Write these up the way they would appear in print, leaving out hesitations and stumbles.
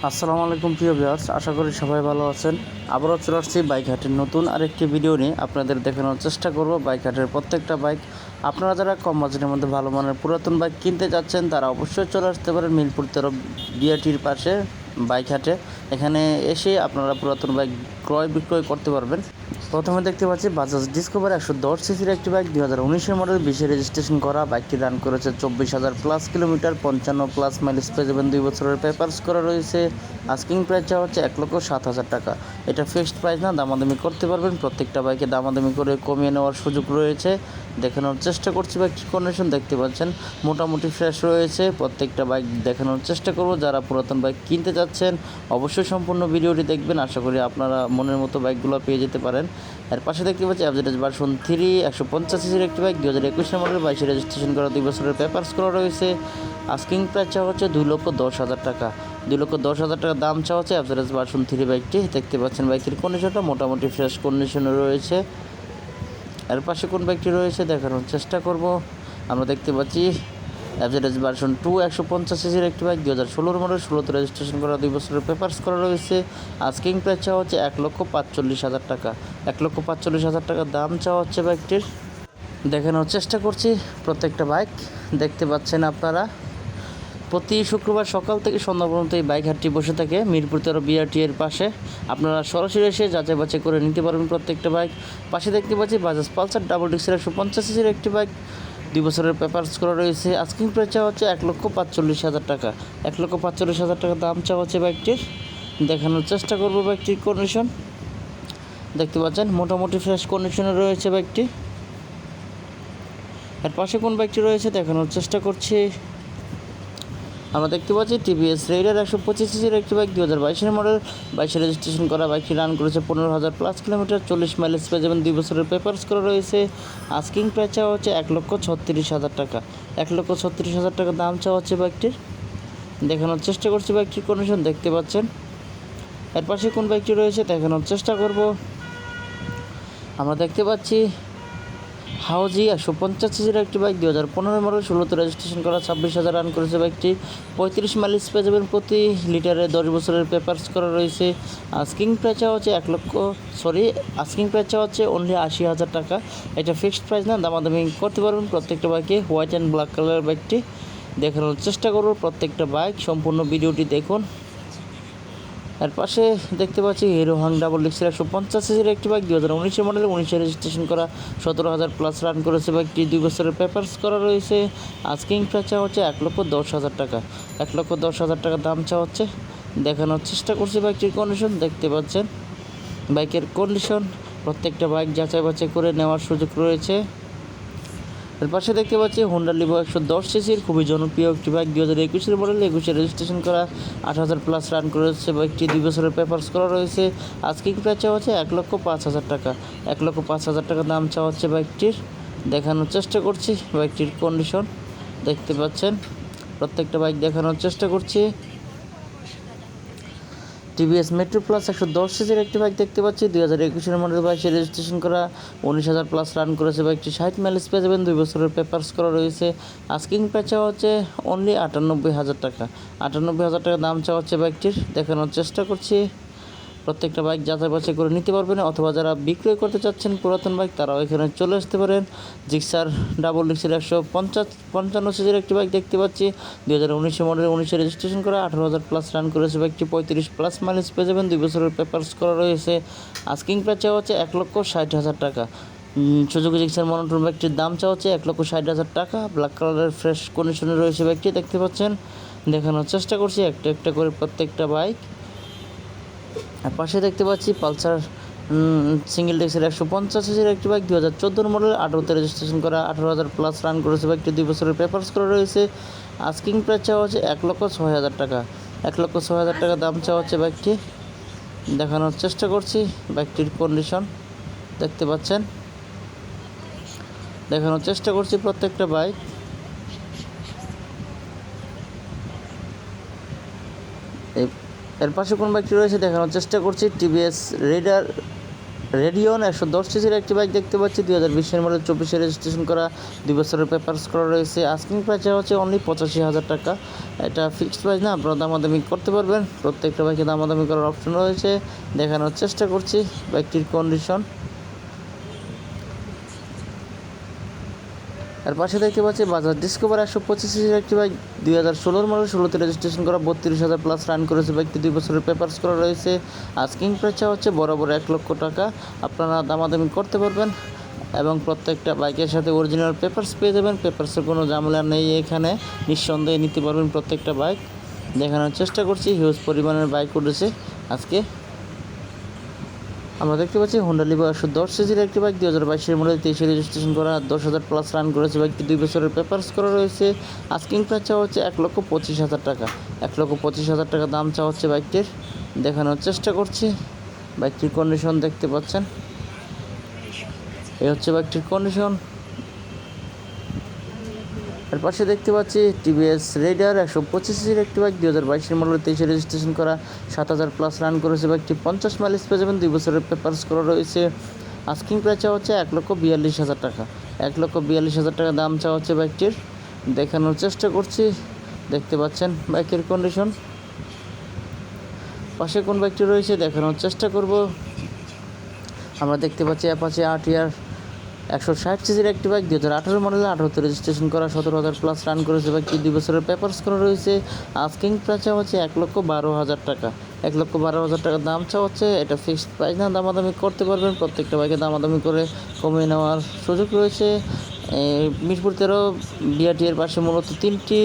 আসসালামু আলাইকুম প্রিয় ভিউয়ার্স, আশা করি সবাই ভালো আছেন। আবারও চলে আসছি বাইক হাটের নতুন আরেকটি ভিডিও নিয়ে আপনাদের দেখানোর চেষ্টা করব বাইক হাটের প্রত্যেকটা বাইক। আপনারা যারা কম বাজেটের মধ্যে ভালো মানের পুরাতন বাইক কিনতে যাচ্ছেন তারা অবশ্যই চলে আসতে পারেন মিরপুর 13 বিআরটির পাশে বাইক হাটে। এখানে এসে আপনারা পুরাতন বাইক ক্রয় বিক্রয় করতে পারবেন। প্রথমে দেখতে পাচ্ছি বাজাজ ডিসকভার 110 সিসির একটি বাইক, 2019 মডেল, 20 রেজিস্ট্রেশন করা। বাইকটি রান করেছে 24,000 প্লাস কিলোমিটার, 55 প্লাস মাইলেজ পেয়ে যাবেন। 2 বছরের পেপারস করা রয়েছে। আস্কিং প্রাইস চাওয়া হচ্ছে 1,07,000 টাকা। এটা ফিক্সড প্রাইস না, দামাদামি করতে পারবেন। প্রত্যেকটা বাইকে দামাদামি করে কমিয়ে নেওয়ার সুযোগ রয়েছে। দেখানোর চেষ্টা করছি বাইকটির কন্ডিশন দেখতে পাচ্ছেন মোটামুটি ফ্রেশ রয়েছে। প্রত্যেকটা বাইক দেখানোর চেষ্টা করব। যারা পুরাতন বাইক কিনতে যাচ্ছেন অবশ্যই সম্পূর্ণ ভিডিওটি দেখবেন। আশা করি আপনারা মনের মতো বাইকগুলো পেয়ে যেতে পারেন। এর পাশে দেখতে পাচ্ছি অ্যাভারেজ ভার্সন 3 150 সিসির একটি বাইক, 2021 মডেল, 22 রেজিস্ট্রেশন করা, 2 বছরের পেপারস করা রয়েছে। আস্কিং প্রাইস চাওয়া হচ্ছে 2,10,000 টাকা। 2,10,000 টাকা দাম চাওয়া হচ্ছে অ্যাভারেজ ভার্সন 3 বাইকটি। দেখতে পাচ্ছেন বাইকের কন্ডিশনটা মোটামুটি ফ্রেশ কন্ডিশনে রয়েছে। এর পাশে কোন বাইকটি রয়েছে দেখানোর চেষ্টা করব। আমরা দেখতে পাচ্ছি অ্যাভারেজ ভার্সন 2 150 সিসির একটি বাইক, 2016 মডেল, 16তে রেজিস্ট্রেশন করা, 2 বছরের পেপারস করা রয়েছে। আস্কিং প্রাইস চাওয়া হচ্ছে 1,45,000 টাকা। 1,45,000 টাকা দাম চাওয়া হচ্ছে বাইকটির। দেখানোর চেষ্টা করছি প্রত্যেকটা বাইক। দেখতে পাচ্ছেন আপনারা প্রতি শুক্রবার সকাল থেকে সন্ধ্যা পর্যন্ত এই বাইক হাটটি বসে থাকে মিরপুর 13 বিআরটি এর পাশে। আপনারা সরাসরি এসে যাচাই বাছাই করে নিতে পারবেন প্রত্যেকটা বাইক। পাশে দেখতে পাচ্ছি বাজাজ পালসার ডাবল ডিক্সের 150 সিসির একটি বাইক, 2 বছরের পেপারস করা রয়েছে। আস্কিং প্রাইস চাওয়া হচ্ছে 1,45,000 টাকা। 1,45,000 টাকা দাম চাওয়া হচ্ছে বাইকটির। দেখানোর চেষ্টা করব বাইকটির কন্ডিশন। দেখতে পাচ্ছেন মোটামুটি ফ্রেশ কন্ডিশনে রয়েছে বাইকটি। এর পাশে কোন বাইকটি রয়েছে দেখানোর চেষ্টা করছি। আমরা দেখতে পাচ্ছি টিভিএস রেইডার 125 সিসির একটি বাইক, 2022 মডেল, 22 রেজিস্ট্রেশন করা। বাইকটি রান করেছে 15,000 প্লাস কিলোমিটার, 40 মাইলেজ পেয়ে যাবেন। 2 বছরের পেপারস করা রয়েছে। আস্কিং প্রাইস চাওয়া হচ্ছে 1,36,000 টাকা। 1,36,000 টাকা দাম চাওয়া হচ্ছে বাইকটির। দেখানোর চেষ্টা করছি বাইকটির কন্ডিশন দেখতে পাচ্ছেন। এর পাশে কোন বাইকটি রয়েছে দেখানোর চেষ্টা করব। আমরা দেখতে পাচ্ছি হাউজি 150 সিসির একটি বাইক, 2015 মডেল, 16তে রেজিস্ট্রেশন করা, 26,000 রান করেছে বাইকটি। 35 মাইলেজ পেয়ে যাবেন প্রতি লিটারে, 10 বছরের পেপারস করা রয়েছে। আস্কিং প্রাইস চাওয়া হচ্ছে আস্কিং প্রাইস চাওয়া হচ্ছে অনলি 80,000 টাকা। এটা ফিক্সড প্রাইস না, দামাদামি করতে পারবেন প্রত্যেকটা বাইকে। হোয়াইট অ্যান্ড ব্ল্যাক কালারের বাইকটি দেখানোর চেষ্টা করব। প্রত্যেকটা বাইক সম্পূর্ণ ভিডিওটি দেখুন। এর পাশে দেখতে পাচ্ছি হিরো হাং ডাবল ডিক্সের 150 সিসির একটি বাইক, 2019 মডেল, 19 রেজিস্ট্রেশন করা, 17,000 প্লাস রান করেছে বাইকটি। 2 বছরের পেপারস করা রয়েছে। আস্কিং প্রাইস চাওয়া হচ্ছে 1,10,000 টাকা। 1,10,000 টাকা দাম চাওয়া হচ্ছে। দেখানোর চেষ্টা করছি বাইকটির কন্ডিশন দেখতে পাচ্ছেন। বাইকের কন্ডিশন প্রত্যেকটা বাইক যাচাই বাছাই করে নেওয়ার সুযোগ রয়েছে। এর পাশে দেখতে পাচ্ছি হোন্ডা লিভো 110 সিসির খুবই জনপ্রিয় একটি বাইক, 2021 মডেল, 21 রেজিস্ট্রেশন করা, 8,000 প্লাস রান করেছে বাইকটি। 2 বছরের পেপারস করা রয়েছে। আস্কিং প্রাইস চাওয়া হচ্ছে 1,05,000 টাকা। 1,05,000 টাকা দাম চাওয়া হচ্ছে বাইকটির। দেখানোর চেষ্টা করছি বাইকটির কন্ডিশন দেখতে পাচ্ছেন। প্রত্যেকটা বাইক দেখানোর চেষ্টা করছি। টিভিএস মেট্রো প্লাস 110 সিসির একটি বাইক দেখতে পাচ্ছি, 2021 মডেল, 22 রেজিস্ট্রেশন করা, 19,000 প্লাস রান করেছে বাইকটি। 60 মাইলেজ পেয়ে যাবেন। 2 বছরের পেপারস করা রয়েছে। আস্কিং প্রাইস চাওয়া হচ্ছে অনলি 98,000 টাকা। 98,000 টাকা দাম চাওয়া হচ্ছে বাইকটির। দেখানোর চেষ্টা করছি। প্রত্যেকটা বাইক যাচাই বাছাই করে নিতে পারবেন, অথবা যারা বিক্রয় করতে চাচ্ছেন পুরাতন বাইক তারাও এখানে চলে আসতে পারেন। জিক্সার ডাবল ডিক্সের 155 সিসির একটি বাইক দেখতে পাচ্ছি, 2019 মডেল, 19 রেজিস্ট্রেশন করা, 18,000 প্লাস রান করেছে বাইকটি। 35 প্লাস মাইলেজ পেয়ে যাবেন। 2 বছরের পেপারস করা রয়েছে। আস্কিং প্রাইস চাওয়া হচ্ছে 1,60,000 টাকা। সুজুকি জিক্সার মনোটন বাইকটির দাম চাওয়া হচ্ছে 1,60,000 টাকা। ব্ল্যাক কালারের ফ্রেশ কন্ডিশনে রয়েছে বাইকটি দেখতে পাচ্ছেন। দেখানোর চেষ্টা করছি একটা একটা করে প্রত্যেকটা বাইক। আর পাশে দেখতে পাচ্ছি পালসার সিঙ্গেল ডিক্সের 150 সিসির একটি বাইক, 2014 মডেল, 18তে রেজিস্ট্রেশন করা, 18,000 প্লাস রান করেছে বাইকটি। 2 বছরের পেপারস করা রয়েছে। আস্কিং প্রাইস চাওয়া হচ্ছে 1,06,000 টাকা। 1,06,000 টাকা দাম চাওয়া হচ্ছে বাইকটি। দেখানোর চেষ্টা করছি বাইকটির কন্ডিশন দেখতে পাচ্ছেন। দেখানোর চেষ্টা করছি প্রত্যেকটা বাইক। এর পাশে কোন বাইকটি রয়েছে দেখানোর চেষ্টা করছি। টিভিএস রেইডার রেডিয়ন 110 সিসির একটি বাইক দেখতে পাচ্ছি 2020 মডেল 24 রেজিস্ট্রেশন করা 2 বছরের পেপারস করা রয়েছে। আস্কিং প্রাইস হচ্ছে অনলি 85,000 টাকা। এটা ফিক্সড প্রাইস না, আপনারা দামাদামি করতে পারবেন। প্রত্যেকটা বাইকে দামাদামি করার অপশন রয়েছে, দেখানোর চেষ্টা করছি বাইকটির কন্ডিশন। আর পাশে দেখতে পাচ্ছি বাজাজ ডিসকভার 125 সিসির একটি বাইক 2016 মডেল 16তে রেজিস্ট্রেশন করা 32,000 প্লাস রান করেছে বাইকটি 2 বছরের পেপারস করা রয়েছে। আস্কিং প্রাইস হচ্ছে বরাবর 1 লক্ষ টাকা। আপনারা দামাদামি করতে পারবেন এবং প্রত্যেকটা বাইকের সাথে অরিজিনাল পেপারস পেয়ে যাবেন। পেপারসের কোনো ঝামেলা নেই, এখানে নিঃসন্দেহে নিতে পারবেন প্রত্যেকটা বাইক। দেখানোর চেষ্টা করছি, হিউজ পরিমাণের বাইক উঠেছে আজকে। আমরা দেখতে পাচ্ছি হোন্ডা লিভো 110 সিসির একটি বাইক 2022 মডেল 23 রেজিস্ট্রেশন করা 10,000 প্লাস রান করেছে বাইকটি 2 বছরের পেপারস করা রয়েছে। আস্কিং প্রাইস হচ্ছে 1,25,000 টাকা। 1,25,000 টাকা দাম চাওয়া হচ্ছে বাইকটির। দেখানোর চেষ্টা করছি, বাইকটির কন্ডিশন দেখতে পাচ্ছেন, এই হচ্ছে বাইকটির কন্ডিশন। এর পাশে দেখতে পাচ্ছি টিভিএস রেডার 125 সিসির একটি বাইক 2022 মডেল 23 রেজিস্ট্রেশন করা 7,000 প্লাস রান করেছে বাইকটি 50 মাইলেজ পেয়ে যাবেন। 2 বছরের পেপারস করা রয়েছে। আস্কিং প্রাইস হচ্ছে 1,42,000 টাকা। 1,42,000 টাকা দাম চাওয়া হচ্ছে বাইকটির। দেখানোর চেষ্টা করছি, দেখতে পাচ্ছেন বাইকের কন্ডিশন। পাশে কোন বাইকটি রয়েছে দেখানোর চেষ্টা করব। আমরা দেখতে পাচ্ছি অ্যাপাচি আরটিআর 160 সিসির একটি বাইক 2018 মডেলে 18তে রেজিস্ট্রেশন করা 17,000 প্লাস রান করেছে বাইকটি 2 বছরের পেপারস করা রয়েছে। আস্কিং প্রাইস হচ্ছে 1,12,000 টাকা। 1,12,000 টাকা দাম চাওয়া হচ্ছে। এটা ফিক্সড প্রাইস না, দামাদামি করতে পারবেন। প্রত্যেকটা বাইকে দামাদামি করে কমিয়ে নেওয়ার সুযোগ রয়েছে। মিরপুর 13 বিআরটি এর পাশে মূলত 3টি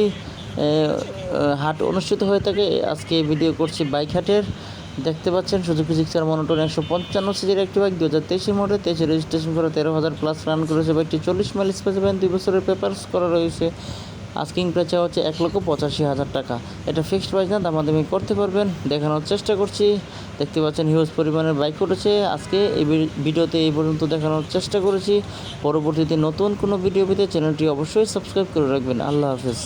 হাট অনুষ্ঠিত হয়ে থাকে। আজকে ভিডিও করছি বাইক হাটের। দেখতে পাচ্ছেন সুজুকি জিক্সার মনোটন 155 সিসির একটি বাইক 2023 মডেল 23 রেজিস্ট্রেশন করে 13,000 প্লাস রান করেছে বাইকটি 40 মাইলেজ পেয়ে যাবেন। 2 বছরের পেপারস করা রয়েছে। আস্কিং প্রাইস হচ্ছে 1,85,000 টাকা। এটা ফিক্সড প্রাইস না, দামাদামি করতে পারবেন। দেখানোর চেষ্টা করছি, দেখতে পাচ্ছেন হিউজ পরিমাণের বাইক উঠেছে আজকে। এই ভিডিওতে এই পর্যন্ত দেখানোর চেষ্টা করেছি। পরবর্তীতে নতুন কোনো ভিডিও পেতে চ্যানেলটি অবশ্যই সাবস্ক্রাইব করে রাখবেন। আল্লাহ হাফেজ।